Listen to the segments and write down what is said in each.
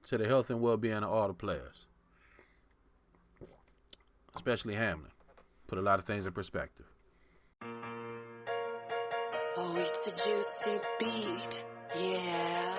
to the health and well-being of all the players, especially Hamlin. Put a lot of things in perspective. Oh, it's a juicy beat, yeah.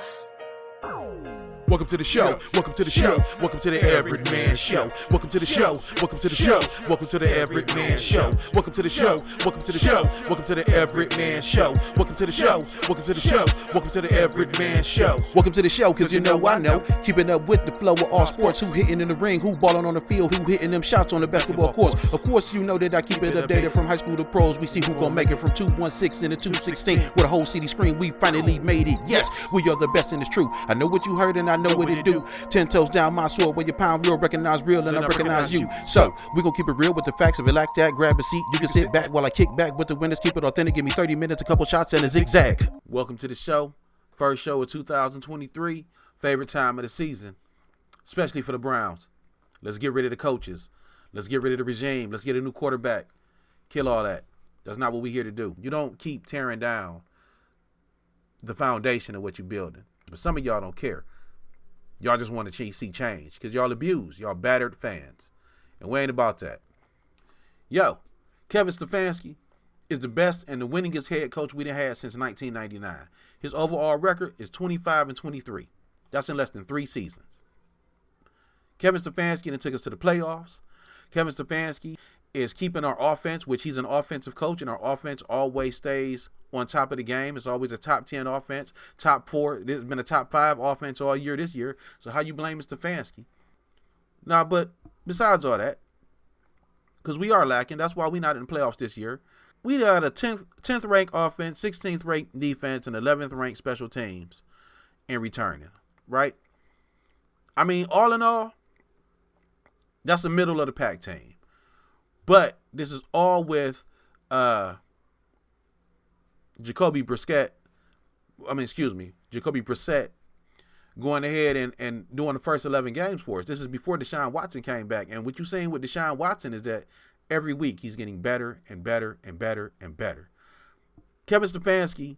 Welcome to the show. Welcome to the show. Welcome to the Everette Man Show. Welcome to the show. Welcome to the show. Welcome to the Everette Man Show. Welcome to the show. Welcome to the show. Welcome to the Everette Man Show. Welcome to the show. Welcome to the show. Welcome to the Everette Man Show. Welcome to the show, cause you know I know. Keeping up with the flow of all sports. Who hitting in the ring, who balling on the field, who hitting them shots on the basketball courts. Of course, you know that I keep it updated from high school to pros. We see who gon' make it from 216 into 216. With a whole city screen, we finally made it. Yes, we are the best and it's true. I know what you heard and I know what it do. 10 toes down my sword where you pound real, recognize real, and I recognize you. So, we gon' keep it real with the facts. If you like that, grab a seat. You can sit back while I kick back with the winners. Keep it authentic. Give me 30 minutes, a couple shots, and a zigzag. Welcome to the show. First show of 2023. Favorite time of the season, especially for the Browns. Let's get rid of the coaches. Let's get rid of the regime. Let's get a new quarterback. Kill all that. That's not what we're here to do. You don't keep tearing down the foundation of what you're building. But some of y'all don't care. Y'all just want to see change because y'all abused. Y'all battered fans. And we ain't about that. Yo, Kevin Stefanski is the best and the winningest head coach we done had since 1999. His overall record is 25-23. That's in less than 3 seasons. Kevin Stefanski then took us to the playoffs. Kevin Stefanski is keeping our offense, which he's an offensive coach, and our offense always stays on top of the game. It's always a top 10 offense, top 4. There's been a top 5 offense all year this year. So how you blame Stefanski? Nah, but besides all that, because we are lacking, that's why we're not in the playoffs this year. We got a 10th ranked offense, 16th ranked defense, and 11th ranked special teams in returning, right? I mean, all in all, that's the middle of the pack team. But this is all with Jacoby Brissett going ahead and doing the first 11 games for us. This is before Deshaun Watson came back. And what you're seeing with Deshaun Watson is that every week he's getting better and better and better and better. Kevin Stefanski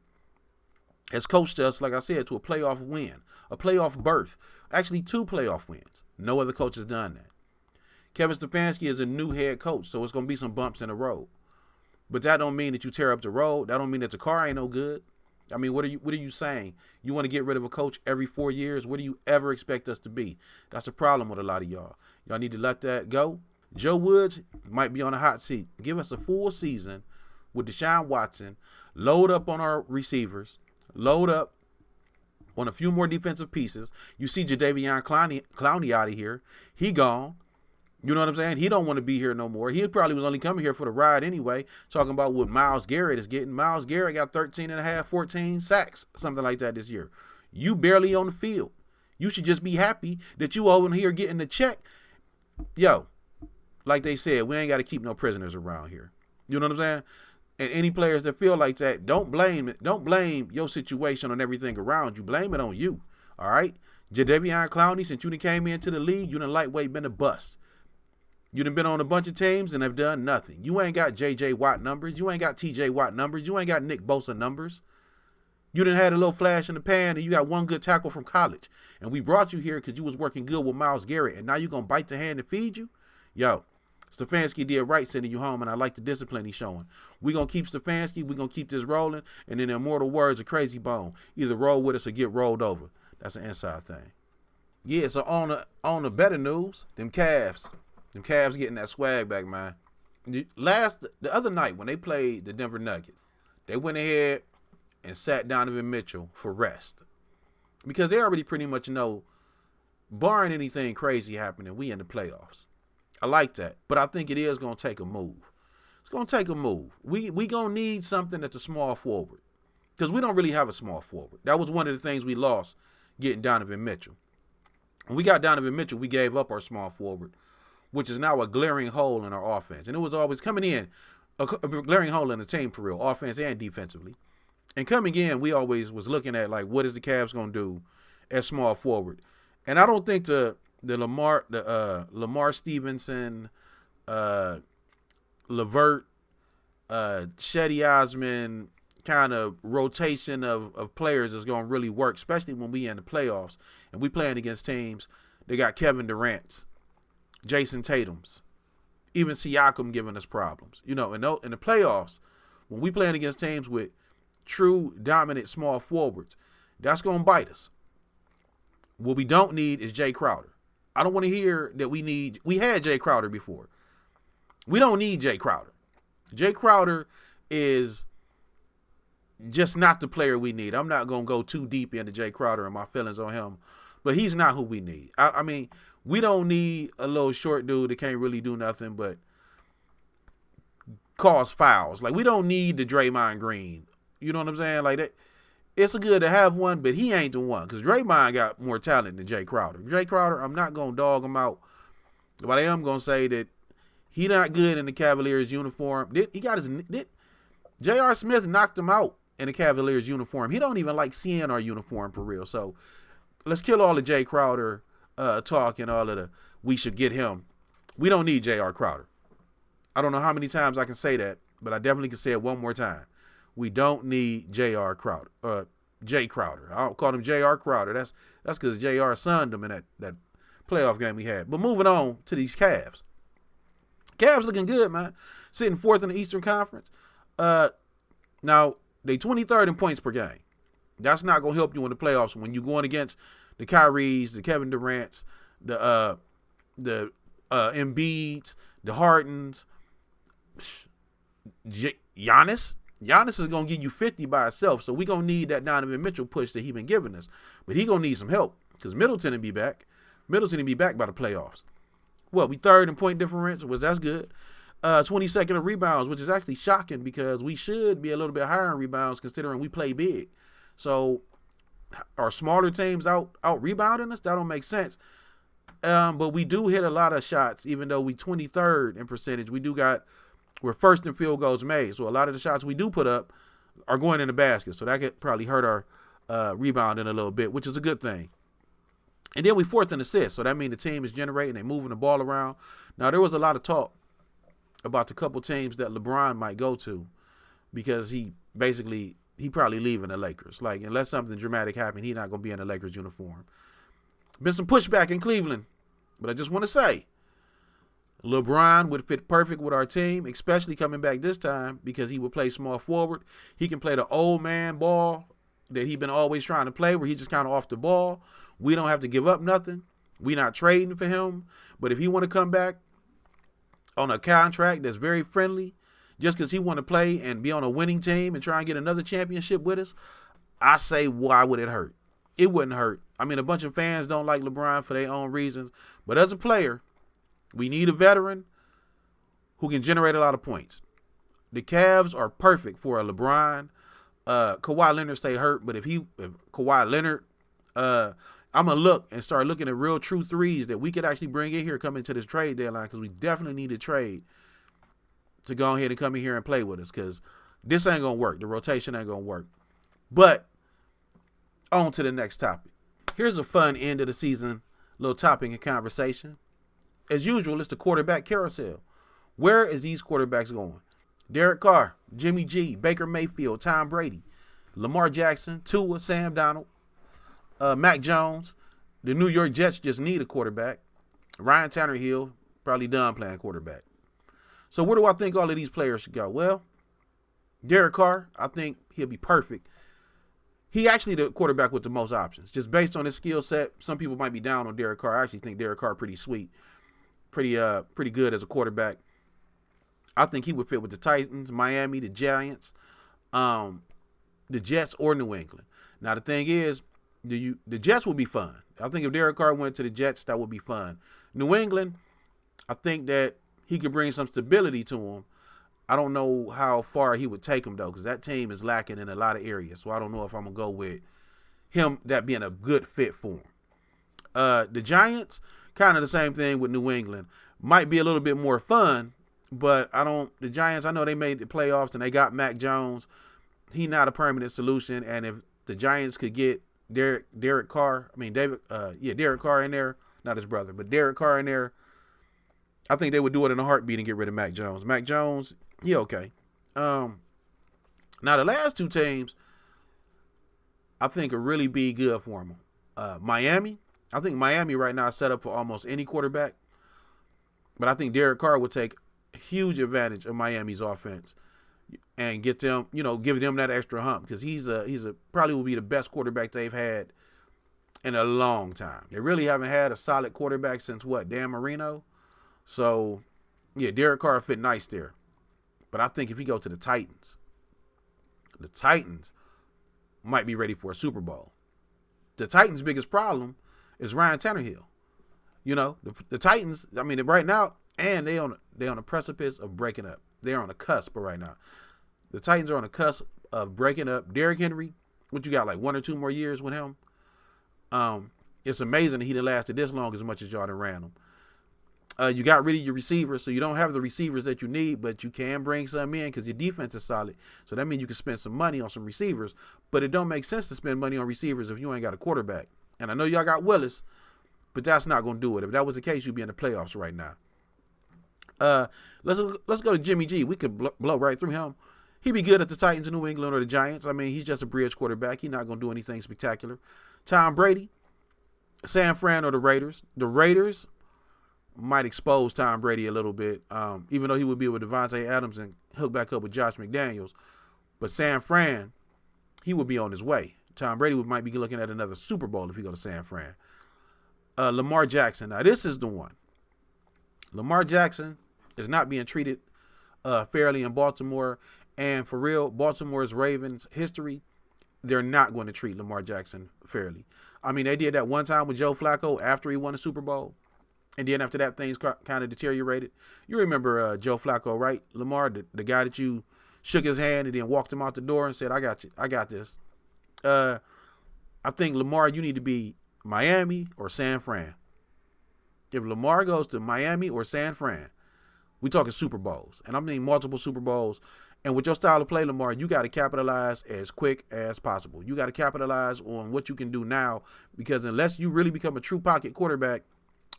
has coached us, like I said, to a playoff win, a playoff berth, actually 2 playoff wins. No other coach has done that. Kevin Stefanski is a new head coach, so it's going to be some bumps in the road. But that don't mean that you tear up the road. That don't mean that the car ain't no good. I mean, what are you saying? You want to get rid of a coach every 4 years? What do you ever expect us to be? That's a problem with a lot of y'all. Y'all need to let that go. Joe Woods might be on a hot seat. Give us a full season with Deshaun Watson. Load up on our receivers. Load up on a few more defensive pieces. You see Jadeveon Clowney out of here. He gone. You know what I'm saying? He don't want to be here no more. He probably was only coming here for the ride anyway, talking about what Myles Garrett is getting. Myles Garrett got 13 and a half, 14 sacks, something like that this year. You barely on the field. You should just be happy that you over here getting the check. Yo, like they said, we ain't got to keep no prisoners around here. You know what I'm saying? And any players that feel like that, don't blame your situation on everything around you. Blame it on you. All right? Jadeveon Clowney, since you done came into the league, you done lightweight been a bust. You done been on a bunch of teams and have done nothing. You ain't got J.J. Watt numbers. You ain't got T.J. Watt numbers. You ain't got Nick Bosa numbers. You done had a little flash in the pan and you got one good tackle from college. And we brought you here because you was working good with Myles Garrett. And now you going to bite the hand and feed you? Yo, Stefanski did right sending you home, and I like the discipline he's showing. We're going to keep Stefanski. We're going to keep this rolling. And in the immortal words of Crazy Bone, either roll with us or get rolled over. That's an inside thing. Yeah, so on the better news, them Cavs getting that swag back, man. The other night when they played the Denver Nuggets, they went ahead and sat Donovan Mitchell for rest. Because they already pretty much know, barring anything crazy happening, we in the playoffs. I like that. But I think it is going to take a move. It's going to take a move. We going to need something that's a small forward. Because we don't really have a small forward. That was one of the things we lost getting Donovan Mitchell. When we got Donovan Mitchell, we gave up our small forward, which is now a glaring hole in our offense. And it was always coming in, a glaring hole in the team for real, offense and defensively. And coming in, we always was looking at, like, what is the Cavs going to do at small forward? And I don't think the Lamar Stevenson, Levert, Shetty Osman, kind of rotation of players is going to really work, especially when we in the playoffs and we playing against teams. They got Kevin Durant's, Jason Tatum's, even Siakam giving us problems. In the playoffs, when we playing against teams with true dominant small forwards, that's going to bite us. What we don't need is Jay Crowder. I don't want to hear that we had Jay Crowder before. We don't need Jay Crowder. Jay Crowder is just not the player we need. I'm not going to go too deep into Jay Crowder and my feelings on him, but he's not who we need. I mean, we don't need a little short dude that can't really do nothing but cause fouls. Like, we don't need the Draymond Green. You know what I'm saying? Like that. It's good to have one, but he ain't the one because Draymond got more talent than Jay Crowder. Jay Crowder, I'm not going to dog him out, but I am going to say that he not good in the Cavaliers uniform. J.R. Smith knocked him out in the Cavaliers uniform. He don't even like seeing our uniform for real. So let's kill all the Jay Crowder talk and all of the we should get him. We don't need J.R. Crowder. I don't know how many times I can say that, but I definitely can say it one more time. We don't need J.R. Crowder. Jay Crowder. I don't call him J.R. Crowder. That's because J.R. sunned him in that playoff game we had. But moving on to these Cavs. Cavs looking good, man. Sitting fourth in the Eastern Conference. Now, they 23rd in points per game. That's not going to help you in the playoffs when you're going against the Kyries, the Kevin Durant's, the Embiid's, the Hardens, Giannis. Giannis is going to give you 50 by himself, so we're going to need that Donovan Mitchell push that he's been giving us. But he's going to need some help because Middleton will be back. Middleton will be back by the playoffs. Well, we third in point difference, that's good. 22nd in rebounds, which is actually shocking because we should be a little bit higher in rebounds considering we play big. So are smaller teams out rebounding us? That don't make sense. But we do hit a lot of shots, even though we 23rd in percentage. We're first in field goals made. So a lot of the shots we do put up are going in the basket. So that could probably hurt our rebounding a little bit, which is a good thing. And then we fourth in assists. So that means the team is generating, they're moving the ball around. Now, there was a lot of talk about the couple teams that LeBron might go to because he probably leaving the Lakers. Like, unless something dramatic happened, he's not going to be in the Lakers uniform. Been some pushback in Cleveland, but I just want to say, LeBron would fit perfect with our team, especially coming back this time because he would play small forward. He can play the old man ball that he's been always trying to play where he's just kind of off the ball. We don't have to give up nothing. We're not trading for him. But if he want to come back on a contract that's very friendly, just because he want to play and be on a winning team and try and get another championship with us, I say, why would it hurt? It wouldn't hurt. I mean, a bunch of fans don't like LeBron for their own reasons. But as a player, we need a veteran who can generate a lot of points. The Cavs are perfect for a LeBron. Kawhi Leonard stay hurt, but if Kawhi Leonard, I'm going to look and start looking at real true threes that we could actually bring in here coming to this trade deadline because we definitely need a trade to go ahead and come in here and play with us because this ain't going to work. The rotation ain't going to work. But on to the next topic. Here's a fun end of the season little topic and conversation. As usual, it's the quarterback carousel. Where is these quarterbacks going? Derek Carr, Jimmy G, Baker Mayfield, Tom Brady, Lamar Jackson, Tua, Sam Donald, Mac Jones. The New York Jets just need a quarterback. Ryan Tannehill, probably done playing quarterback. So where do I think all of these players should go? Well, Derek Carr, I think he'll be perfect. He actually the quarterback with the most options. Just based on his skill set, some people might be down on Derek Carr. I actually think Derek Carr pretty sweet. Pretty good as a quarterback. I think he would fit with the Titans, Miami, the Giants, the Jets, or New England. Now, the thing is, the Jets would be fun. I think if Derek Carr went to the Jets, that would be fun. New England, I think that he could bring some stability to him. I don't know how far he would take him, though, because that team is lacking in a lot of areas. So I don't know if I'm going to go with him, that being a good fit for him. The Giants, kind of the same thing with New England. Might be a little bit more fun, but the Giants, I know they made the playoffs and they got Mac Jones. He's not a permanent solution. And if the Giants could get Derek Carr in there, not his brother, but Derek Carr in there, I think they would do it in a heartbeat and get rid of Mac Jones. Mac Jones, he okay. Now, the last two teams, I think, will really be good for him. Miami, I think Miami right now is set up for almost any quarterback. But I think Derek Carr would take huge advantage of Miami's offense and get them, give them that extra hump, because he's probably will be the best quarterback they've had in a long time. They really haven't had a solid quarterback since Dan Marino. So, yeah, Derek Carr fit nice there. But I think if he go to the Titans might be ready for a Super Bowl. The Titans' biggest problem is Ryan Tannehill. The Titans, right now, and they on the precipice of breaking up. They're on the cusp right now. The Titans are on the cusp of breaking up. Derrick Henry, what you got, like 1 or 2 more years with him? It's amazing that he done lasted this long as much as y'all done ran him. You got rid of your receivers, so you don't have the receivers that you need, but you can bring some in because your defense is solid. So that means you can spend some money on some receivers, but it don't make sense to spend money on receivers if you ain't got a quarterback. And I know y'all got Willis, but that's not going to do it. If that was the case, you'd be in the playoffs right now. Let's go to Jimmy G. We could blow right through him. He'd be good at the Titans, New England, or the Giants. He's just a bridge quarterback. He's not going to do anything spectacular. Tom Brady, San Fran, or the Raiders. The Raiders might expose Tom Brady a little bit, even though he would be with Devontae Adams and hook back up with Josh McDaniels. But San Fran, he would be on his way. Tom Brady might be looking at another Super Bowl if he go to San Fran. Lamar Jackson. Now, this is the one. Lamar Jackson is not being treated fairly in Baltimore. And for real, Baltimore's Ravens history, they're not going to treat Lamar Jackson fairly. They did that one time with Joe Flacco after he won the Super Bowl. And then after that, things kind of deteriorated. You remember Joe Flacco, right? Lamar, the guy that you shook his hand and then walked him out the door and said, I got you. I got this. I think, Lamar, you need to be Miami or San Fran. If Lamar goes to Miami or San Fran, we talking Super Bowls. And I mean multiple Super Bowls. And with your style of play, Lamar, you got to capitalize as quick as possible. You got to capitalize on what you can do now, because unless you really become a true pocket quarterback,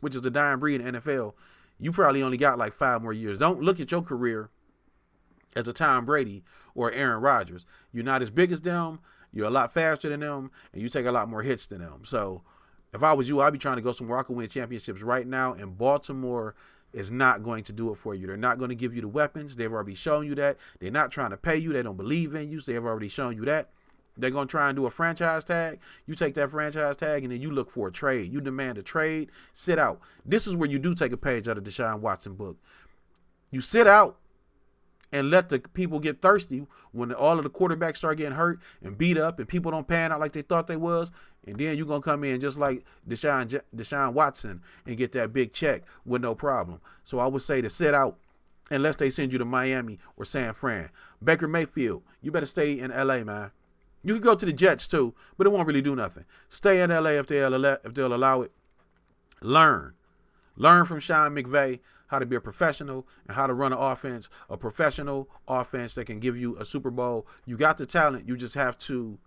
which is the dying breed in NFL, you probably only got like 5 more years. Don't look at your career as a Tom Brady or Aaron Rodgers. You're not as big as them. You're a lot faster than them, and you take a lot more hits than them. So if I was you, I'd be trying to go somewhere I could win championships right now, and Baltimore is not going to do it for you. They're not going to give you the weapons. They've already shown you that. They're not trying to pay you. They don't believe in you, so they've already shown you that. They're going to try and do a franchise tag. You take that franchise tag, and then you look for a trade. You demand a trade, sit out. This is where you do take a page out of Deshaun Watson book. You sit out and let the people get thirsty when all of the quarterbacks start getting hurt and beat up and people don't pan out like they thought they was. And then you're going to come in just like Deshaun Watson and get that big check with no problem. So I would say to sit out unless they send you to Miami or San Fran. Baker Mayfield, you better stay in L.A., man. You can go to the Jets too, but it won't really do nothing. Stay in L.A. if they'll allow it. Learn from Sean McVay how to be a professional and how to run an offense, a professional offense that can give you a Super Bowl. You got the talent. You just have to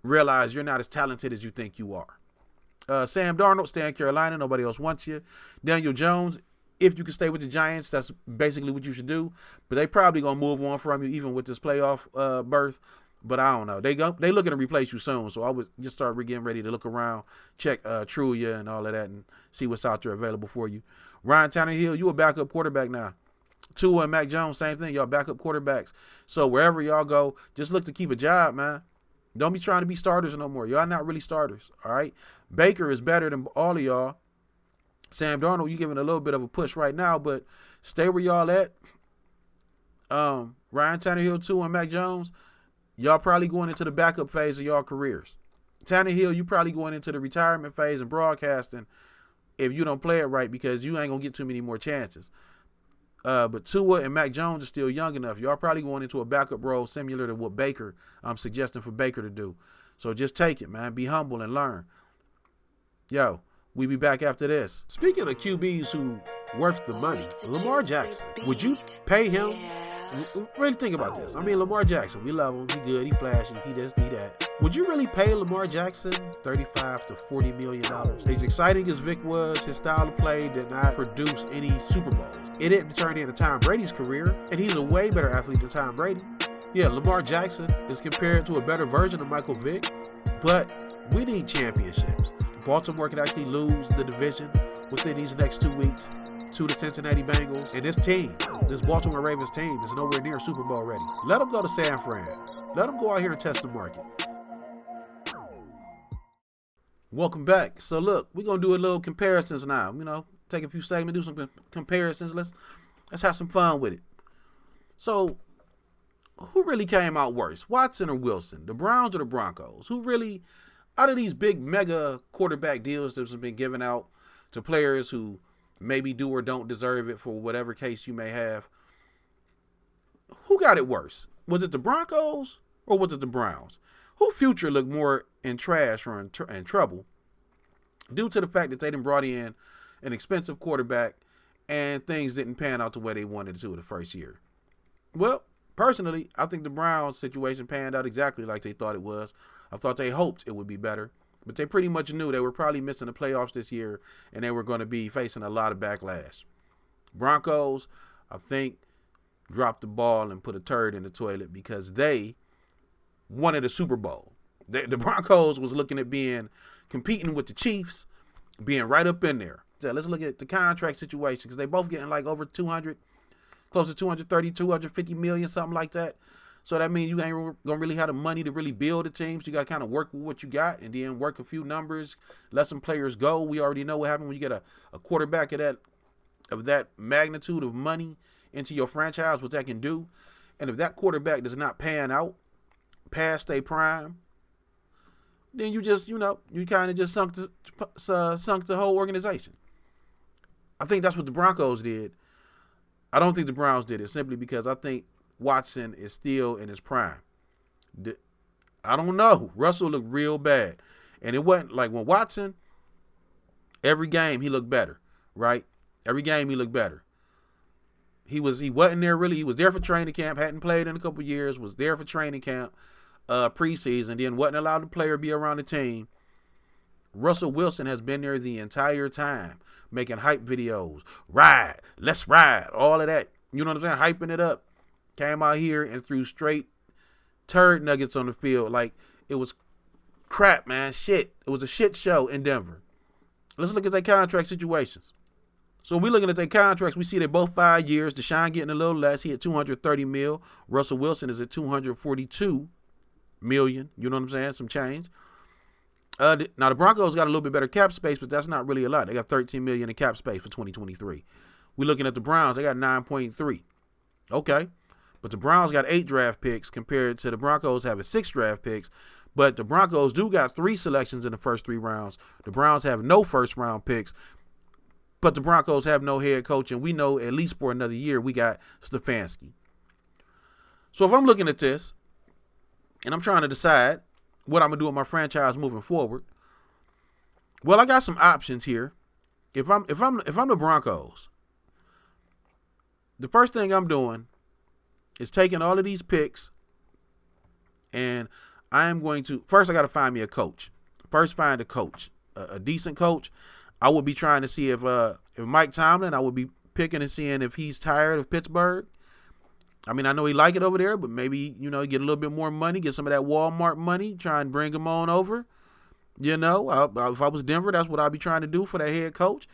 realize you're not as talented as you think you are. Sam Darnold, stay in Carolina. Nobody else wants you. Daniel Jones, if you can stay with the Giants, that's basically what you should do. But they probably going to move on from you even with this playoff berth. But I don't know. They looking to replace you soon. So I would just start getting ready to look around, check Trulia and all of that and see what's out there available for you. Ryan Tannehill, you a backup quarterback now. Tua and Mac Jones, same thing. Y'all backup quarterbacks. So wherever y'all go, just look to keep a job, man. Don't be trying to be starters no more. Y'all not really starters, all right? Baker is better than all of y'all. Sam Darnold, you giving a little bit of a push right now, but stay where y'all at. Ryan Tannehill, Tua, and Mac Jones, y'all probably going into the backup phase of y'all careers. Tannehill, you probably going into the retirement phase and broadcasting if you don't play it right, because you ain't going to get too many more chances. But Tua and Mac Jones are still young enough. Y'all probably going into a backup role similar to what I'm suggesting for Baker to do. So just take it, man. Be humble and learn. Yo, we be back after this. Speaking of QBs who worth the money, Lamar Jackson, would you pay him? Really think about this. I mean, Lamar Jackson, we love him. He good. He flashy. He this, he that. Would you really pay Lamar Jackson $35 to $40 million? As exciting as Vic was, his style of play did not produce any Super Bowls. It didn't turn into Tom Brady's career, and he's a way better athlete than Tom Brady. Yeah, Lamar Jackson is compared to a better version of Michael Vick, but we need championships. Baltimore can actually lose the division within these next 2 weeks to the Cincinnati Bengals. And this Baltimore Ravens team, is nowhere near Super Bowl ready. Let them go to San Fran. Let them go out here and test the market. Welcome back. So look, we're gonna do a little comparisons now. Take a few segments, do some comparisons. Let's have some fun with it. So, who really came out worse, Watson or Wilson? The Browns or the Broncos? Who really, out of these big mega quarterback deals that have been given out to players who maybe do or don't deserve it for whatever case you may have, who got it worse? Was it the Broncos or was it the Browns? Who future looked more in trash or in trouble due to the fact that they done brought in an expensive quarterback and things didn't pan out the way they wanted to in the first year? Well, personally, I think the Browns situation panned out exactly like they thought it was. I thought they hoped it would be better, but they pretty much knew they were probably missing the playoffs this year and they were going to be facing a lot of backlash. Broncos, I think, dropped the ball and put a turd in the toilet because they wanted a Super Bowl. The Broncos was looking at competing with the Chiefs, being right up in there. So let's look at the contract situation because they both getting like over 200, close to 230, 250 million, something like that. So that means you ain't going to really have the money to really build the teams. You got to kind of work with what you got and then work a few numbers, let some players go. We already know what happened when you get a quarterback of that magnitude of money into your franchise, what that can do. And if that quarterback does not pan out past their prime, then you just, you kind of just sunk the whole organization. I think that's what the Broncos did. I don't think the Browns did it simply because I think Watson is still in his prime. I don't know. Russell looked real bad. And it wasn't like when Watson, every game he looked better, right? Every game he looked better. He wasn't there really. He was there for training camp, hadn't played in a couple years, was there for training camp, preseason, then wasn't allowed to play or be around the team. Russell Wilson has been there the entire time, making hype videos. Ride, let's ride, all of that. You know what I'm saying? Hyping it up. Came out here and threw straight turd nuggets on the field. Like, it was crap, man. Shit. It was a shit show in Denver. Let's look at their contract situations. So when we're looking at their contracts, we see they're both 5 years. Deshaun getting a little less. He at $230 million. Russell Wilson is at $242 million. You know what I'm saying? Some change. Now the Broncos got a little bit better cap space, but that's not really a lot. They got $13 million in cap space for 2023. We're looking at the Browns. They got 9.3. Okay. But the Browns got 8 draft picks compared to the Broncos having 6 draft picks. But the Broncos do got 3 selections in the first 3 rounds. The Browns have no first round picks. But the Broncos have no head coach, and we know at least for another year we got Stefanski. So if I'm looking at this and I'm trying to decide what I'm gonna do with my franchise moving forward, well, I got some options here. If I'm the Broncos, the first thing I'm doing is taking all of these picks, and I am going to first I got to find me a coach. First, find a coach, a decent coach. I would be trying to see if Mike Tomlin, I would be picking and seeing if he's tired of Pittsburgh. I mean, I know he like it over there, but maybe, get a little bit more money, get some of that Walmart money, try and bring him on over. If I was Denver, that's what I'd be trying to do for that head coach.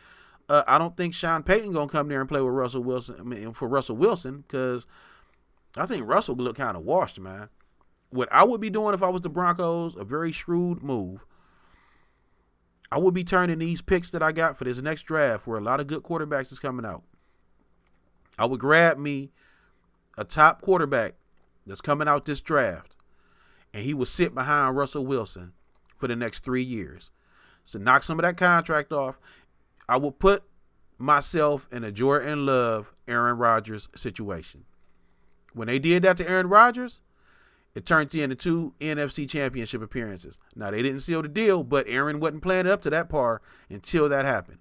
I don't think Sean Payton going to come there and play with Russell Wilson, for Russell Wilson, because I think Russell look kind of washed, man. What I would be doing if I was the Broncos, a very shrewd move, I would be turning these picks that I got for this next draft where a lot of good quarterbacks is coming out. I would grab me a top quarterback that's coming out this draft, and he would sit behind Russell Wilson for the next 3 years. So knock some of that contract off. I would put myself in a Jordan Love, Aaron Rodgers situation. When they did that to Aaron Rodgers, it turned into 2 NFC championship appearances. Now, they didn't seal the deal, but Aaron wasn't playing up to that par until that happened.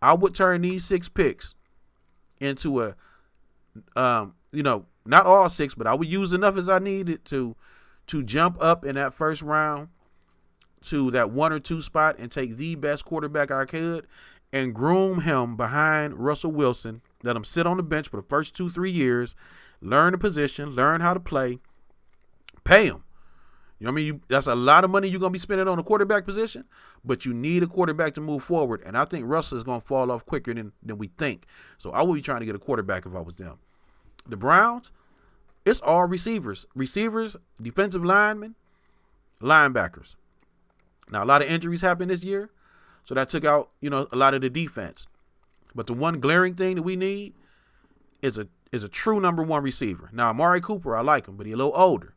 I would turn these 6 picks into a, not all 6, but I would use enough as I needed to jump up in that first round to that 1 or 2 spot and take the best quarterback I could and groom him behind Russell Wilson. Let him sit on the bench for the first 2-3 years, learn the position, learn how to play, Pay him. You know what I mean? That's a lot of money you're going to be spending on a quarterback position, but you need a quarterback to move forward. And I think Russell is going to fall off quicker than we think. So I would be trying to get a quarterback if I was them. The Browns, it's all receivers. Receivers, defensive linemen, linebackers. Now, a lot of injuries happened this year, so that took out, a lot of the defense. But the one glaring thing that we need is a true number one receiver. Now, Amari Cooper, I like him, but he's a little older.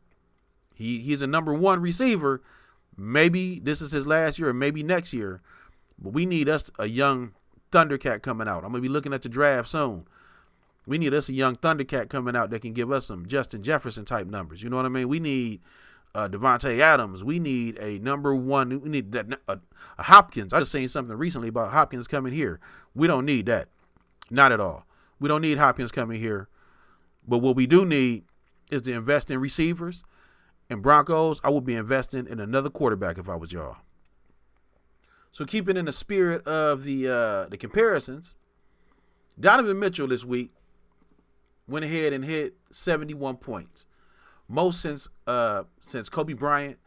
He's a number one receiver. Maybe this is his last year or maybe next year. But we need us a young Thundercat coming out. I'm going to be looking at the draft soon. We need us a young Thundercat coming out that can give us some Justin Jefferson type numbers. You know what I mean? We need Devontae Adams. We need a number one. We need a Hopkins. I just seen something recently about Hopkins coming here. We don't need that. Not at all. We don't need Hopkins coming here. But what we do need is to invest in receivers. And Broncos, I would be investing in another quarterback if I was y'all. So keeping in the spirit of the comparisons, Donovan Mitchell this week went ahead and hit 71 points. Most since Kobe Bryant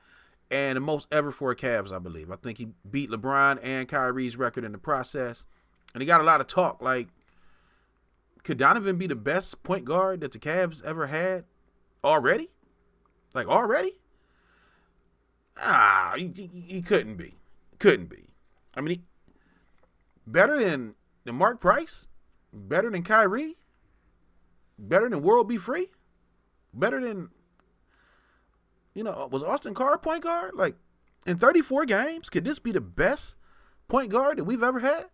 and the most ever for Cavs, I believe. I think he beat LeBron and Kyrie's record in the process. And he got a lot of talk like, could Donovan be the best point guard that the Cavs ever had already? Like, already? He couldn't be. Couldn't be. I mean, better than Mark Price? Better than Kyrie? Better than World Be Free? Better than, was Austin Carr point guard? Like, in 34 games, could this be the best point guard that we've ever had?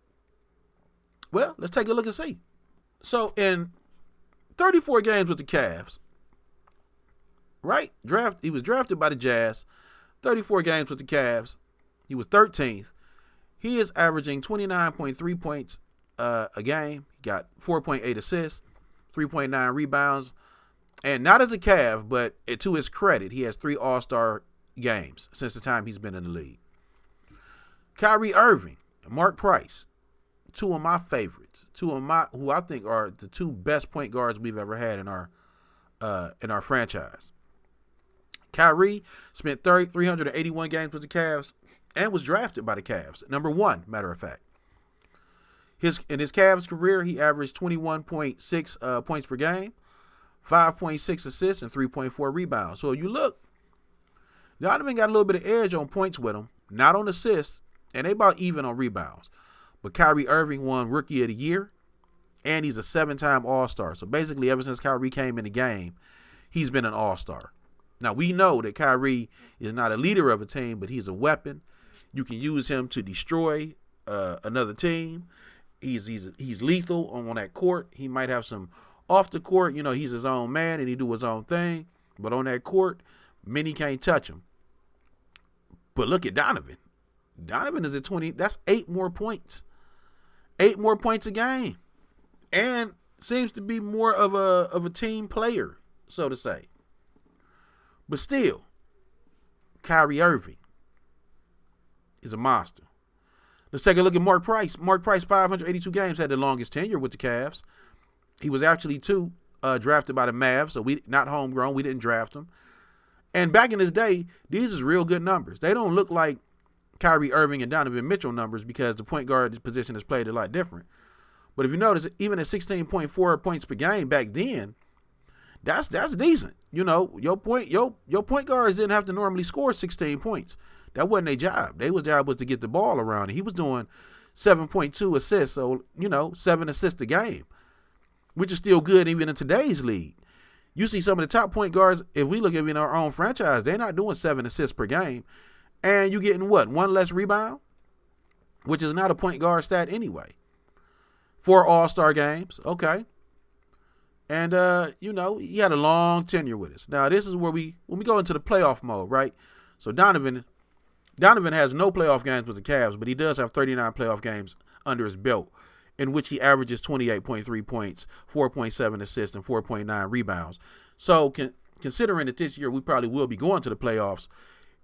Well, let's take a look and see. So, in 34 games with the Cavs, right? He was drafted by the Jazz. 34 games with the Cavs. He was 13th. He is averaging 29.3 points a game. He got 4.8 assists, 3.9 rebounds. And not as a Cav, but to his credit, he has 3 All-Star games since the time he's been in the league. Kyrie Irving and Mark Price, 2 of my favorites. Who I think are the 2 best point guards we've ever had in our franchise. Kyrie spent 381 games with the Cavs and was drafted by the Cavs. Number 1, matter of fact. In his Cavs career, he averaged 21.6 points per game, 5.6 assists, and 3.4 rebounds. So you look, Donovan got a little bit of edge on points with him, not on assists, and they about even on rebounds. But Kyrie Irving won Rookie of the Year, and he's a 7-time All-Star. So basically, ever since Kyrie came in the game, he's been an All-Star. Now, we know that Kyrie is not a leader of a team, but he's a weapon. You can use him to destroy another team. He's lethal on that court. He might have some off the court. He's his own man and he do his own thing. But on that court, many can't touch him. But look at Donovan. Donovan is at 20. That's 8 more points. 8 more points a game. And seems to be more of a team player, so to say. But still, Kyrie Irving is a monster. Let's take a look at Mark Price. Mark Price, 582 games, had the longest tenure with the Cavs. He was actually drafted by the Mavs, so not homegrown. We didn't draft him. And back in his day, these is real good numbers. They don't look like Kyrie Irving and Donovan Mitchell numbers because the point guard position is played a lot different. But if you notice, even at 16.4 points per game back then, that's decent. Your point guards didn't have to normally score 16 points. That wasn't their job. Their job was to get the ball around. And he was doing 7.2 assists, so 7 assists a game, which is still good even in today's league. You see some of the top point guards, if we look at in our own franchise, they're not doing 7 assists per game. And you're getting what? 1 less rebound, which is not a point guard stat anyway. 4 All-Star games, okay. And, he had a long tenure with us. Now, this is where when we go into the playoff mode, right? So Donovan has no playoff games with the Cavs, but he does have 39 playoff games under his belt, in which he averages 28.3 points, 4.7 assists, and 4.9 rebounds. So considering that this year we probably will be going to the playoffs,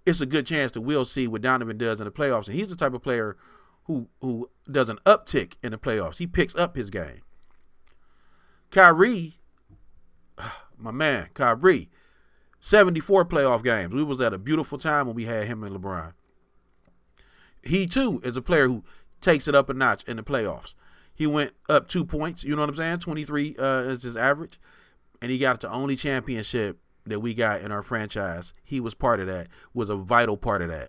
it's a good chance that we'll see what Donovan does in the playoffs. And he's the type of player who does an uptick in the playoffs. He picks up his game. Kyrie, my man, Kyrie, 74 playoff games. We was at a beautiful time when we had him and LeBron. He, too, is a player who takes it up a notch in the playoffs. He went up 2 points, you know what I'm saying? 23 is his average. And he got the only championship that we got in our franchise. He was part of that, was a vital part of that.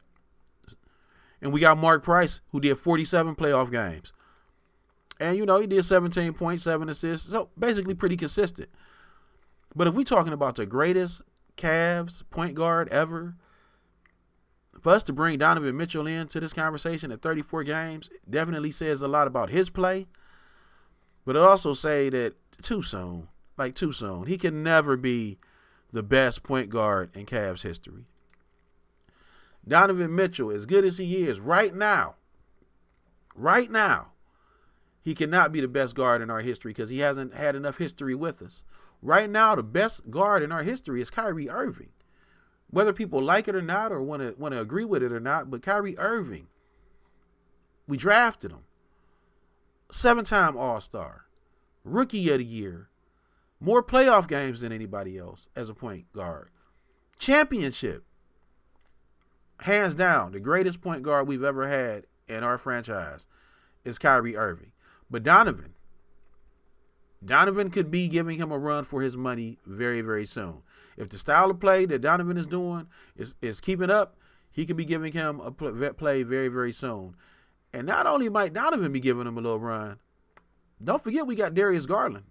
And we got Mark Price, who did 47 playoff games. And, you know, he did 17 points, 7 assists. So basically pretty consistent. But if we're talking about the greatest Cavs point guard ever, for us to bring Donovan Mitchell into this conversation at 34 games definitely says a lot about his play. But it also say that too soon. Like too soon. He can never be the best point guard in Cavs history. Donovan Mitchell, as good as he is right now, he cannot be the best guard in our history because he hasn't had enough history with us. Right now, the best guard in our history is Kyrie Irving. Whether people like it or not or want to agree with it or not, but Kyrie Irving, we drafted him. 7-time All-Star, Rookie of the Year, more playoff games than anybody else as a point guard. Championship, hands down, the greatest point guard we've ever had in our franchise is Kyrie Irving. But Donovan could be giving him a run for his money very, very soon. If the style of play that Donovan is doing is keeping up, he could be giving him a play very, very soon. And not only might Donovan be giving him a little run, don't forget we got Darius Garland.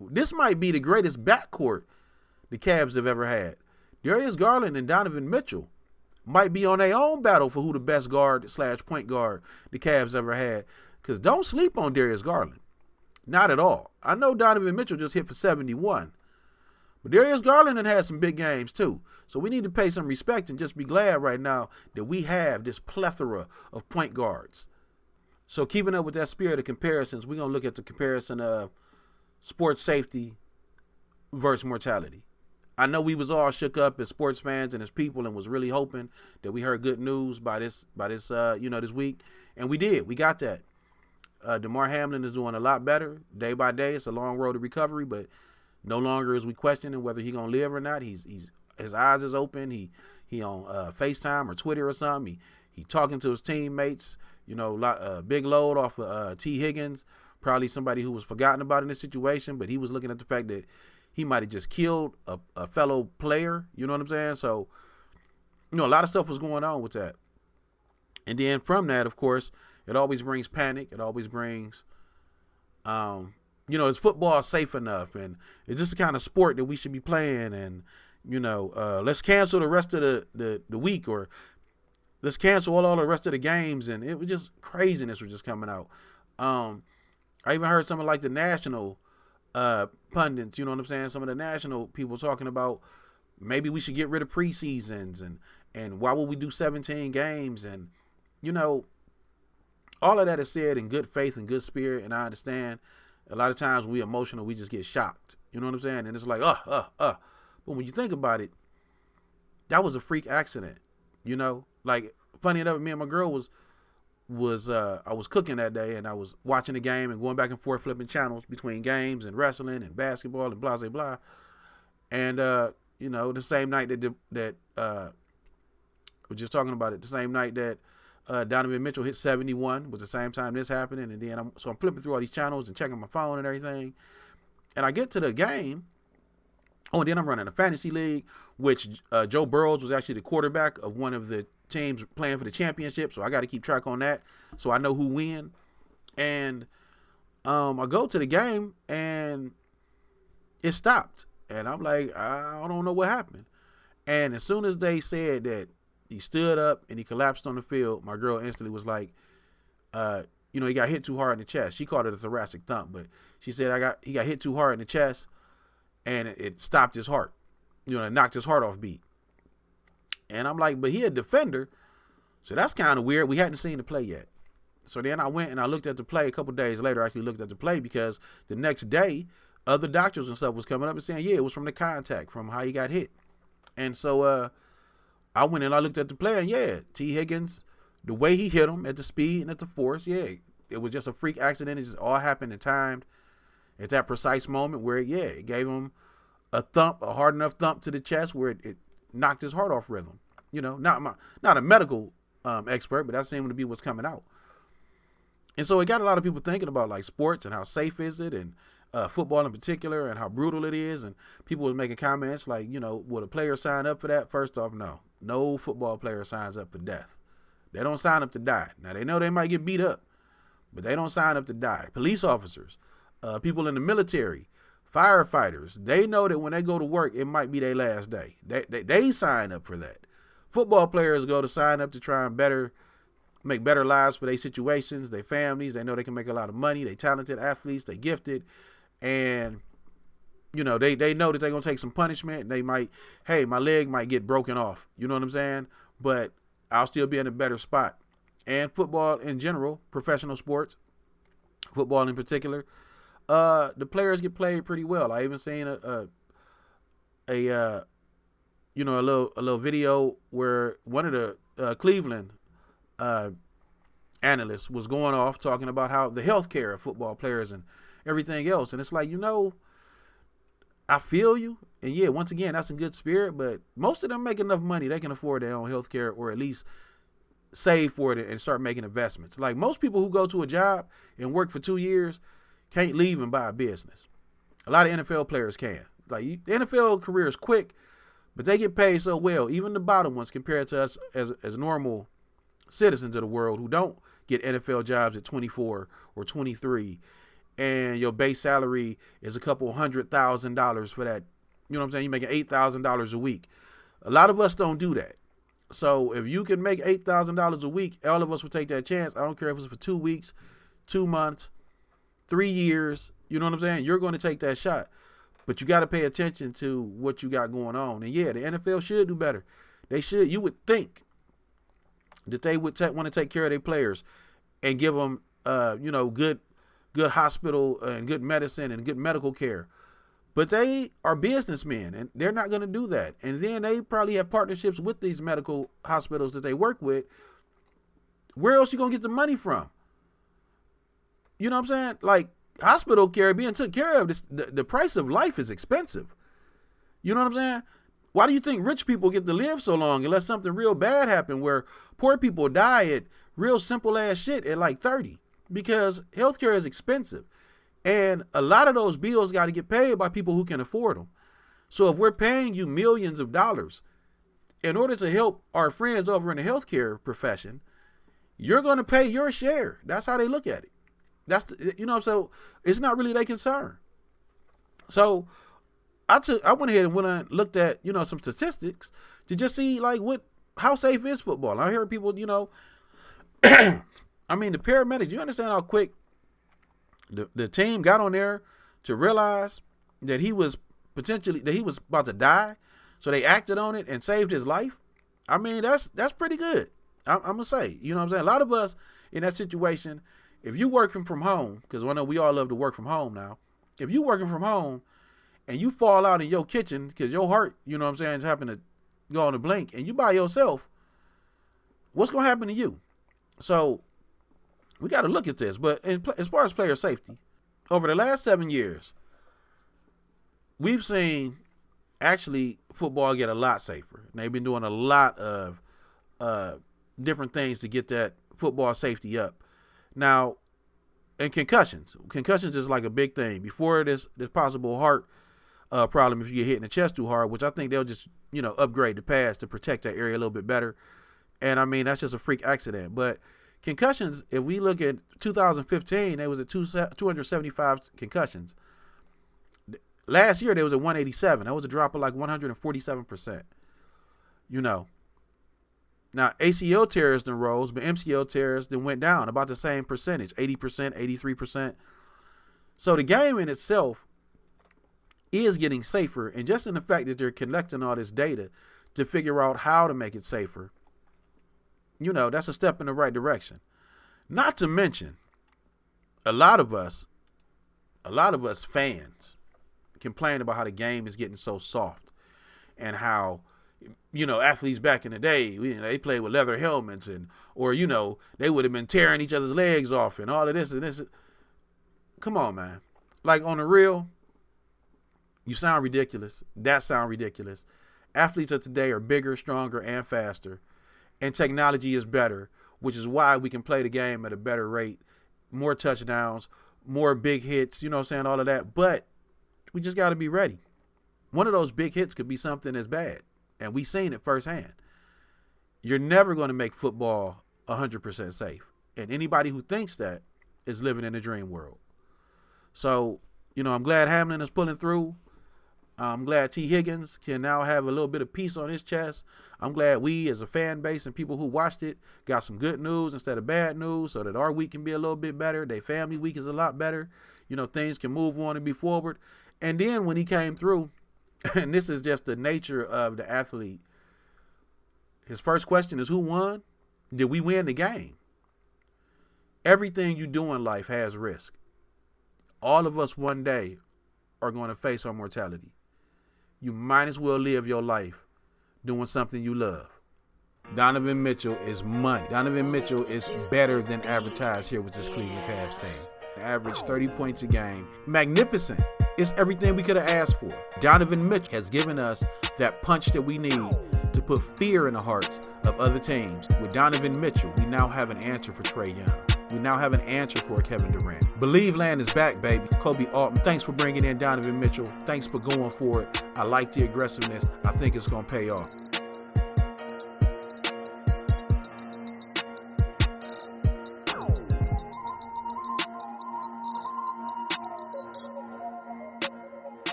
This might be the greatest backcourt the Cavs have ever had. Darius Garland and Donovan Mitchell might be on their own battle for who the best guard / point guard the Cavs ever had. Because don't sleep on Darius Garland. Not at all. I know Donovan Mitchell just hit for 71. But Darius Garland had some big games too. So we need to pay some respect and just be glad right now that we have this plethora of point guards. So keeping up with that spirit of comparisons, we're going to look at the comparison of sports safety versus mortality. I know we was all shook up as sports fans and as people and was really hoping that we heard good news by this this week. And we did. We got that. DeMar Hamlin is doing a lot better day by day. It's a long road to recovery, but no longer is we questioning whether he's gonna live or not. His eyes is open. He on FaceTime or Twitter or something. He talking to his teammates. You know, big load off of T. Higgins, probably somebody who was forgotten about in this situation, but he was looking at the fact that he might have just killed a fellow player. You know what I'm saying? So, you know, a lot of stuff was going on with that. And then from that, of course, it always brings panic. It always brings, is football safe enough? And is this the kind of sport that we should be playing? And, let's cancel the rest of the week, or let's cancel all the rest of the games. And it was just craziness was just coming out. I even heard some of like the national pundits, you know what I'm saying? Some of the national people talking about maybe we should get rid of preseasons and why would we do 17 games? And, all of that is said in good faith and good spirit, and I understand a lot of times when we're emotional, we just get shocked. You know what I'm saying? And it's like, But when you think about it, that was a freak accident. Like, funny enough, me and my girl I was cooking that day, and I was watching the game and going back and forth flipping channels between games and wrestling and basketball and blah, blah, blah. And, the same night that we're just talking about it, the same night that Donovan Mitchell hit 71 was the same time this happening. And then I'm flipping through all these channels and checking my phone and everything. And I get to the game. Oh, and then I'm running a fantasy league, which Joe Burrows was actually the quarterback of one of the teams playing for the championship. So I got to keep track on that so I know who win. And I go to the game and it stopped. And I'm like, I don't know what happened. And as soon as they said that he stood up and he collapsed on the field, my girl instantly was like, he got hit too hard in the chest. She called it a thoracic thump, but she said he got hit too hard in the chest and it stopped his heart. It knocked his heart off beat. And I'm like, but he a defender, so that's kind of weird. We hadn't seen the play yet. So then I went and I looked at the play a couple days later. I actually looked at the play because the next day, other doctors and stuff was coming up and saying, yeah, it was from the contact, from how he got hit. And so I went and I looked at the play, and yeah, T. Higgins, the way he hit him at the speed and at the force, yeah, it was just a freak accident. It just all happened and timed at that precise moment where, yeah, it gave him a hard enough thump to the chest where it knocked his heart off rhythm. Not a medical expert, but that seemed to be what's coming out. And so it got a lot of people thinking about like sports and how safe is it, and football in particular, and how brutal it is. And people were making comments like, would a player sign up for that? First off, no football player signs up for death. They don't sign up to die. Now they know they might get beat up, but they don't sign up to die. Police officers, people in the military, firefighters, they know that when they go to work, it might be their last day. They sign up for that. Football players go to sign up to try and make better lives for their situations, their families. They know they can make a lot of money. They talented athletes. They gifted. And, they know that they're going to take some punishment. They might, hey, my leg might get broken off. You know what I'm saying? But I'll still be in a better spot. And football in general, professional sports, football in particular, the players get played pretty well. I even seen a little video where one of the Cleveland analysts was going off talking about how the health care of football players and everything else. And it's like, I feel you. And yeah, once again, that's a good spirit, but most of them make enough money they can afford their own health care, or at least save for it and start making investments. Like most people who go to a job and work for 2 years can't leave and buy a business. A lot of NFL players can. Like the NFL career is quick, but they get paid so well, even the bottom ones, compared to us as normal citizens of the world who don't get NFL jobs at 24 or 23, and your base salary is a couple $100,000 for that. You know what I'm saying? You're making $8,000 a week. A lot of us don't do that. So if you can make $8,000 a week, all of us would take that chance. I don't care if it's for 2 weeks, 2 months, 3 years. You know what I'm saying? You're going to take that shot. But you got to pay attention to what you got going on. And yeah, the NFL should do better. They should. You would think that they would want to take care of their players and give them, good hospital and good medicine and good medical care. But they are businessmen, and they're not going to do that. And then they probably have partnerships with these medical hospitals that they work with. Where else you going to get the money from? You know what I'm saying? Like hospital care being took care of, the price of life is expensive. You know what I'm saying? Why do you think rich people get to live so long unless something real bad happened, where poor people die at real simple ass shit at like 30? Because healthcare is expensive. And a lot of those bills got to get paid by people who can afford them. So if we're paying you millions of dollars in order to help our friends over in the healthcare profession, you're going to pay your share. That's how they look at it. So it's not really their concern. So I went ahead and looked at, some statistics to just see like how safe is football. I hear people, I mean, the paramedics, you understand how quick the team got on there to realize that he was about to die. So they acted on it and saved his life. I mean, that's pretty good. I'm going to say, you know what I'm saying? A lot of us in that situation, if you working from home, because I know we all love to work from home now. If you working from home and you fall out in your kitchen because your heart, you know what I'm saying, is happening to go on a blink and you by yourself, what's going to happen to you? So we got to look at this. But as far as player safety, over the last 7 years, we've seen actually football get a lot safer. And they've been doing a lot of different things to get that football safety up. Now, and concussions is like a big thing. Before this possible heart problem, if you get hit in the chest too hard, which I think they'll just, upgrade the pads to protect that area a little bit better. And I mean, that's just a freak accident. But concussions, if we look at 2015, there was at 275 concussions. Last year, there was at 187. That was a drop of like 147%. Now, ACL tears then rose, but MCL tears then went down about the same percentage, 80%, 83%. So the game in itself is getting safer. And just in the fact that they're collecting all this data to figure out how to make it safer, that's a step in the right direction. Not to mention, a lot of us fans complain about how the game is getting so soft and how, athletes back in the day, they played with leather helmets or they would have been tearing each other's legs off and all of this and this. Come on, man. Like on the real, You sound ridiculous. That sound ridiculous. Athletes of today are bigger, stronger, and faster. And technology is better, which is why we can play the game at a better rate, more touchdowns, more big hits, you know what I'm saying, all of that. But we just got to be ready. One of those big hits could be something as bad, and we seen it firsthand. You're never going to make football 100% safe. And anybody who thinks that is living in a dream world. So, I'm glad Hamlin is pulling through. I'm glad T. Higgins can now have a little bit of peace on his chest. I'm glad we as a fan base and people who watched it got some good news instead of bad news so that our week can be a little bit better. Their family week is a lot better. Things can move on and be forward. And then when he came through, and this is just the nature of the athlete, his first question is, who won? Did we win the game? Everything you do in life has risk. All of us one day are going to face our mortality. You might as well live your life doing something you love. Donovan Mitchell is money. Donovan Mitchell is better than advertised here with this Cleveland Cavs team. Average 30 points a game. Magnificent. It's everything we could have asked for. Donovan Mitchell has given us that punch that we need to put fear in the hearts of other teams. With Donovan Mitchell, we now have an answer for Trae Young. We now have an answer for Kevin Durant. Believe Land is back, baby. Kobe Altman, thanks for bringing in Donovan Mitchell. Thanks for going for it. I like the aggressiveness. I think it's going to pay off.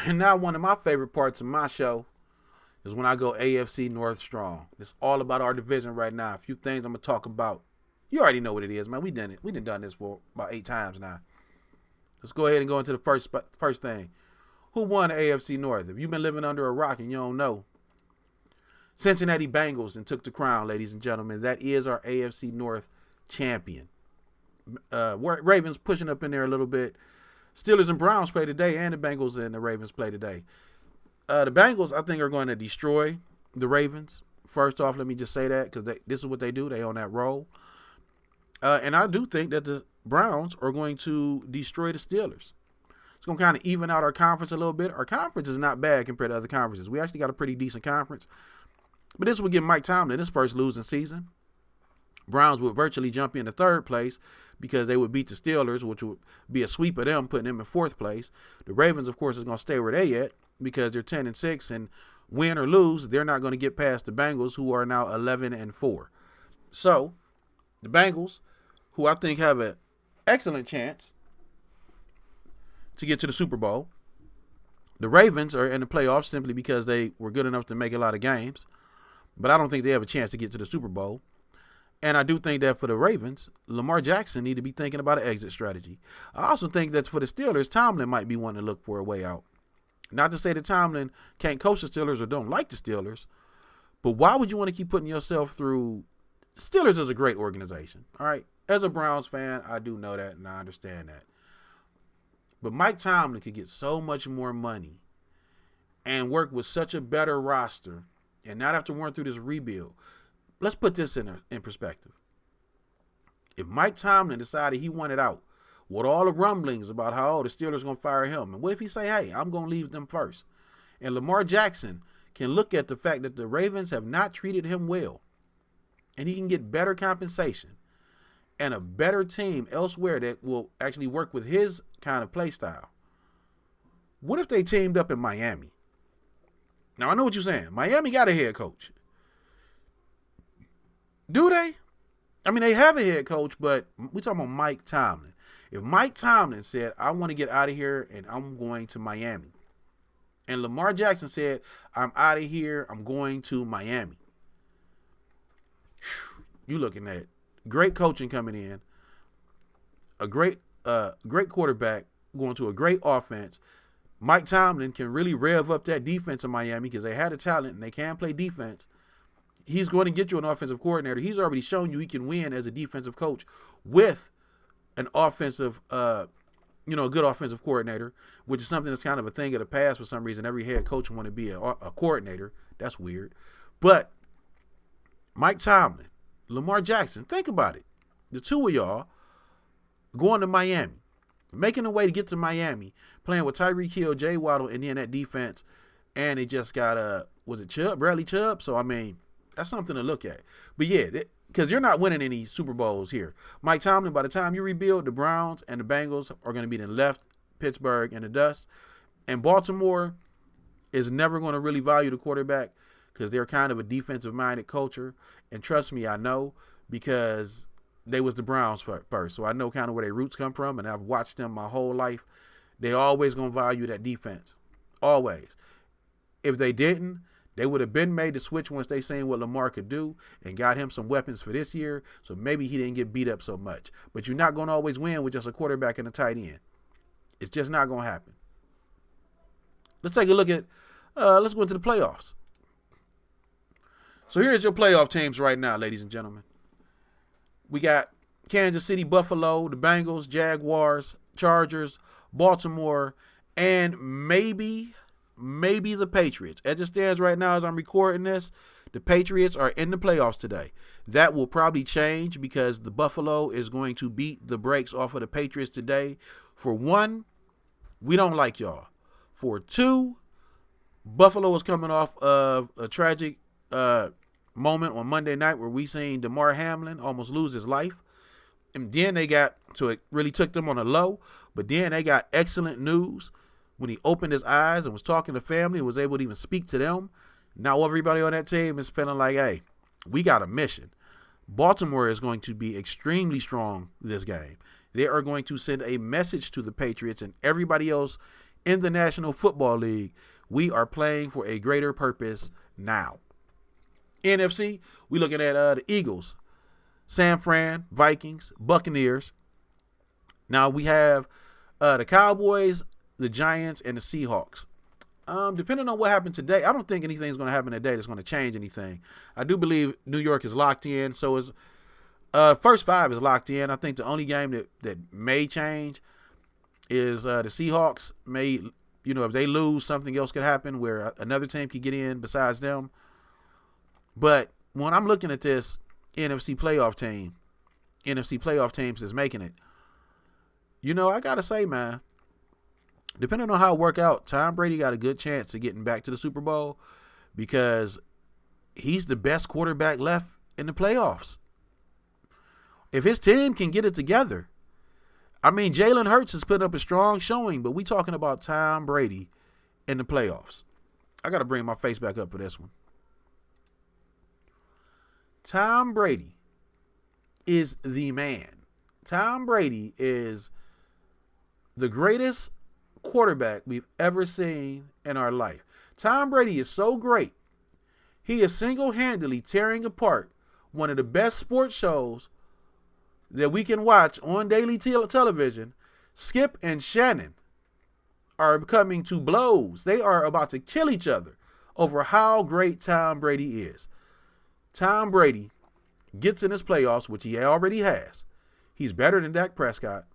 And now one of my favorite parts of my show is when I go AFC North strong. It's all about our division right now. A few things I'm going to talk about. You already know what it is, man. We done it. We done this for about 8 times now. Let's go ahead and go into the first thing. Who won the AFC North? If you've been living under a rock and you don't know, Cincinnati Bengals and took the crown, ladies and gentlemen. That is our AFC North champion. Ravens pushing up in there a little bit. Steelers and Browns play today, and the Bengals and the Ravens play today. The Bengals, I think, are going to destroy the Ravens. First off, let me just say that because this is what they do. They on that roll. And I do think that the Browns are going to destroy the Steelers. It's going to kind of even out our conference a little bit. Our conference is not bad compared to other conferences. We actually got a pretty decent conference. But this would give Mike Tomlin his first losing season. Browns would virtually jump into third place because they would beat the Steelers, which would be a sweep of them, putting them in fourth place. The Ravens, of course, is going to stay where they at because they're 10-6, and win or lose, they're not going to get past the Bengals, who are now 11-4. So, the Bengals, who I think have an excellent chance to get to the Super Bowl. The Ravens are in the playoffs simply because they were good enough to make a lot of games, but I don't think they have a chance to get to the Super Bowl. And I do think that for the Ravens, Lamar Jackson need to be thinking about an exit strategy. I also think that for the Steelers, Tomlin might be wanting to look for a way out. Not to say that Tomlin can't coach the Steelers or don't like the Steelers, but why would you want to keep putting yourself through? Steelers is a great organization, all right? As a Browns fan, I do know that and I understand that. But Mike Tomlin could get so much more money and work with such a better roster and not have to run through this rebuild. Let's put this in perspective. If Mike Tomlin decided he wanted out, with all the rumblings about how the Steelers going to fire him, and what if he say, hey, I'm going to leave them first? And Lamar Jackson can look at the fact that the Ravens have not treated him well, and he can get better compensation and a better team elsewhere that will actually work with his kind of play style. What if they teamed up in Miami? Now, I know what you're saying. Miami got a head coach. Do they? I mean, they have a head coach, but we're talking about Mike Tomlin. If Mike Tomlin said, I want to get out of here and I'm going to Miami, and Lamar Jackson said, I'm out of here, I'm going to Miami, you're looking at great coaching coming in, a great quarterback going to a great offense. Mike Tomlin can really rev up that defense in Miami because they had the talent and they can play defense. He's going to get you an offensive coordinator. He's already shown you he can win as a defensive coach with an offensive, a good offensive coordinator, which is something that's kind of a thing of the past for some reason. Every head coach want to be a coordinator. That's weird. But Mike Tomlin, Lamar Jackson, think about it. The two of y'all going to Miami. Making a way to get to Miami, playing with Tyreek Hill, Jay Waddle, and then that defense, and it just got was it Chubb, Bradley Chubb? So I mean, that's something to look at. But yeah, because you're not winning any Super Bowls here. Mike Tomlin, by the time you rebuild, the Browns and the Bengals are going to be then left Pittsburgh in the dust, and Baltimore is never going to really value the quarterback because they're kind of a defensive-minded culture. And trust me, I know, because they was the Browns first, so I know kind of where their roots come from, and I've watched them my whole life. They always gonna value that defense, always. If they didn't, they would have been made the switch once they seen what Lamar could do and got him some weapons for this year, so maybe he didn't get beat up so much. But you're not gonna always win with just a quarterback and a tight end. It's just not gonna happen. Let's take a look at, let's go into the playoffs. So here's your playoff teams right now, ladies and gentlemen. We got Kansas City, Buffalo, the Bengals, Jaguars, Chargers, Baltimore, and maybe the Patriots. As it stands right now as I'm recording this, the Patriots are in the playoffs today. That will probably change because the Buffalo is going to beat the brakes off of the Patriots today. For one, we don't like y'all. For two, Buffalo is coming off of a tragic moment on Monday night where we seen DeMar Hamlin almost lose his life. And then it really took them on a low, but then they got excellent news when he opened his eyes and was talking to family and was able to even speak to them. Now everybody on that team is feeling like, hey, we got a mission. Baltimore is going to be extremely strong this game. They are going to send a message to the Patriots and everybody else in the National Football League. We are playing for a greater purpose now. NFC, we looking at the Eagles, San Fran, Vikings, Buccaneers. Now we have the Cowboys, the Giants, and the Seahawks. Depending on what happened today, I don't think anything's going to happen today that's going to change anything. I do believe New York is locked in, so is first five is locked in. I think the only game that may change is the Seahawks. If they lose, something else could happen where another team could get in besides them. But when I'm looking at this NFC playoff teams is making it, I got to say, man, depending on how it work out, Tom Brady got a good chance of getting back to the Super Bowl because he's the best quarterback left in the playoffs. If his team can get it together, I mean, Jalen Hurts has put up a strong showing, but we talking about Tom Brady in the playoffs. I got to bring my face back up for this one. Tom Brady is the man. Tom Brady is the greatest quarterback we've ever seen in our life. Tom Brady is so great. He is single-handedly tearing apart one of the best sports shows that we can watch on daily television. Skip and Shannon are coming to blows. They are about to kill each other over how great Tom Brady is. Tom Brady gets in his playoffs, which he already has. He's better than Dak Prescott.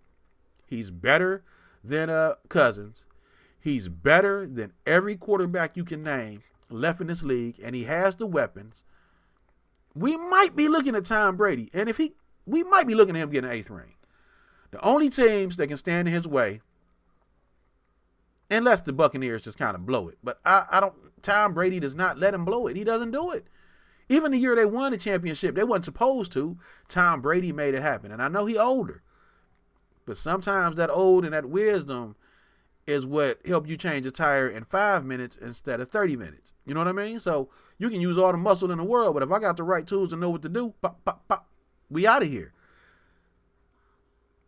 He's better than Cousins. He's better than every quarterback you can name left in this league, and he has the weapons. We might be looking at Tom Brady, and we might be looking at him getting an 8th ring. The only teams that can stand in his way, unless the Buccaneers just kind of blow it, but Tom Brady does not let him blow it. He doesn't do it. Even the year they won the championship, they wasn't supposed to. Tom Brady made it happen. And I know he older. But sometimes that old and that wisdom is what help you change a tire in 5 minutes instead of 30 minutes. You know what I mean? So you can use all the muscle in the world, but if I got the right tools and know what to do, pop, pop, pop, we out of here.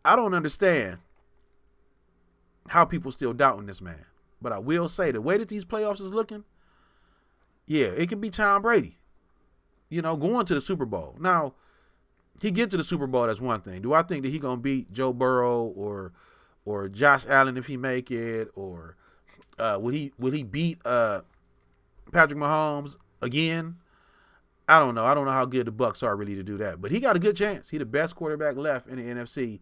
I don't understand how people still doubting this man. But I will say the way that these playoffs is looking, yeah, it could be Tom Brady. Going to the Super Bowl. Now, he get to the Super Bowl, that's one thing. Do I think that he going to beat Joe Burrow or Josh Allen if he make it? Or will he beat Patrick Mahomes again? I don't know. I don't know how good the Bucs are really to do that. But he got a good chance. He the best quarterback left in the NFC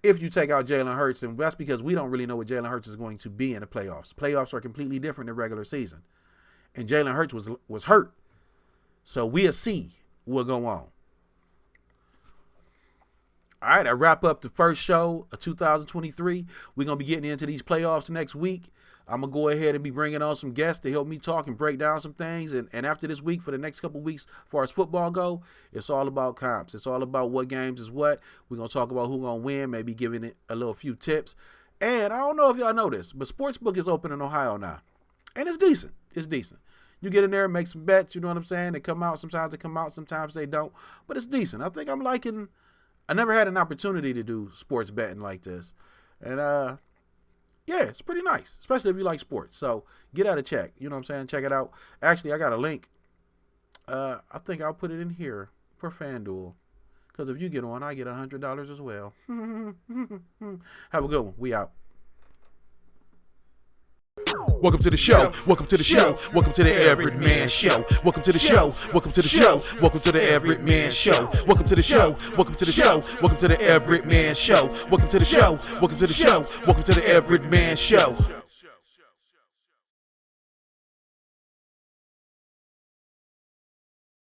if you take out Jalen Hurts. And that's because we don't really know what Jalen Hurts is going to be in the playoffs. Playoffs are completely different than regular season. And Jalen Hurts was hurt. So we'll see what go on. All right, I wrap up the first show of 2023. We're going to be getting into these playoffs next week. I'm going to go ahead and be bringing on some guests to help me talk and break down some things. And after this week, for the next couple of weeks, as far as football go, it's all about comps. It's all about what games is what. We're going to talk about who's going to win, maybe giving it a little few tips. And I don't know if y'all know this, but Sportsbook is open in Ohio now. And it's decent. It's decent. You get in there and make some bets, you know what I'm saying? They come out. Sometimes they come out. Sometimes they don't. But it's decent. I think I'm liking... I never had an opportunity to do sports betting like this. And, yeah, it's pretty nice, especially if you like sports. So get out a check. You know what I'm saying? Check it out. Actually, I got a link. I think I'll put it in here for FanDuel. Because if you get on, I get $100 as well. Have a good one. We out. Welcome to the show. Welcome to the show. Welcome to the Everette Man Show. Welcome to the show. Welcome to the show. Welcome to the Everette Man Show. Welcome to the show. Welcome to the show. Welcome to the Everette Man Show. Welcome to the show. Welcome to the show. Welcome to the Everette Man Show.